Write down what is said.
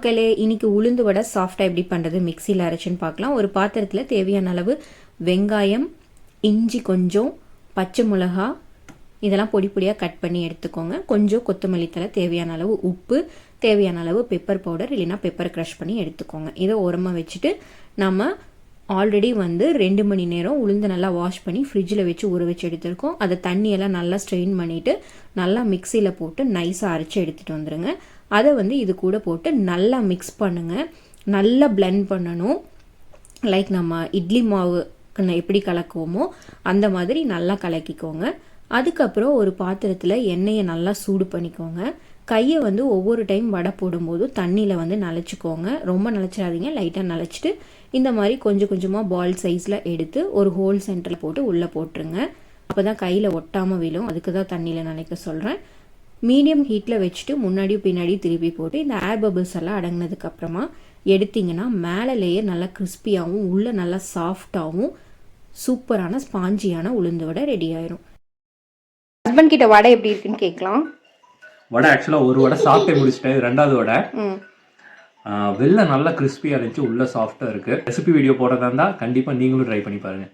மக்களே, இன்னைக்கு உளுந்து வடை சாஃப்டாக எப்படி பண்ணுறது மிக்சியில் அரைச்சுன்னு பார்க்கலாம். ஒரு பாத்திரத்தில் தேவையான அளவு வெங்காயம், இஞ்சி கொஞ்சம், பச்சை மிளகா இதெல்லாம் பொடி பொடியாக கட் பண்ணி எடுத்துக்கோங்க. கொஞ்சம் கொத்தமல்லி தழை, தேவையான அளவு உப்பு, தேவையான அளவு பெப்பர் பவுடர் இல்லைன்னா பெப்பர் க்ரஷ் பண்ணி எடுத்துக்கோங்க. இதை ஓரமாக வச்சுட்டு நம்ம ஆல்ரெடி 2 மணி நேரம் உளுந்து நல்லா வாஷ் பண்ணி ஃப்ரிட்ஜில் வச்சு ஊற வச்சு எடுத்துருக்கோம். அதை தண்ணியெல்லாம் நல்லா ஸ்ட்ரெயின் பண்ணிவிட்டு நல்லா மிக்சியில் போட்டு நைஸாக அரைச்சி எடுத்துகிட்டு வந்துடுங்க. அதை இது கூட போட்டு நல்லா மிக்ஸ் பண்ணுங்கள். நல்லா பிளெண்ட் பண்ணணும். லைக் நம்ம இட்லி மாவு எப்படி கலக்குவோமோ அந்த மாதிரி நல்லா கலக்கிக்கோங்க. அதுக்கப்புறம் ஒரு பாத்திரத்தில் எண்ணெயை நல்லா சூடு பண்ணிக்கோங்க. கையை ஒவ்வொரு டைம் வடை போடும்போது தண்ணியில் நனைச்சிக்கோங்க. ரொம்ப நனைச்சிடாதீங்க, லைட்டாக நனைச்சிட்டு இந்த மாதிரி கொஞ்சம் கொஞ்சமாக பால் சைஸில் எடுத்து ஒரு ஹோல் சென்டரில் போட்டு உள்ளே போட்டுருங்க. அப்போ தான் கையில் ஒட்டாமல் விழும். அதுக்கு தான் தண்ணியில் நனைக்க சொல்கிறேன். மீடியம் ஹீட்டில் வச்சுட்டு முன்னாடியும் பின்னாடியும் திருப்பி போட்டு இந்த ஏர் பபிள்ஸ் எல்லாம் அடங்கினதுக்கப்புறமா எடுத்திங்கன்னா மேலே லேயர் நல்லா கிறிஸ்பியாகவும் உள்ளே நல்லா சாஃப்டாகவும் சூப்பரான ஸ்பாஞ்சியான உளுந்து வடை ரெடி ஆயிரும். ஹஸ்பண்ட் கிட்ட வடை எப்படி இருக்குன்னு கேட்கலாம். வடை ஆக்சுவலாக ஒரு வடை சாப்பிட்டே முடிச்சிட்டேன். ரெண்டாவது வடை வெளில நல்லா கிறிஸ்பியாக இருந்துச்சு, உள்ள சாஃப்டாக இருக்குது. ரெசிபி வீடியோ போடுறதா இருந்தால் கண்டிப்பாக நீங்களும் ட்ரை பண்ணி பாருங்கள்.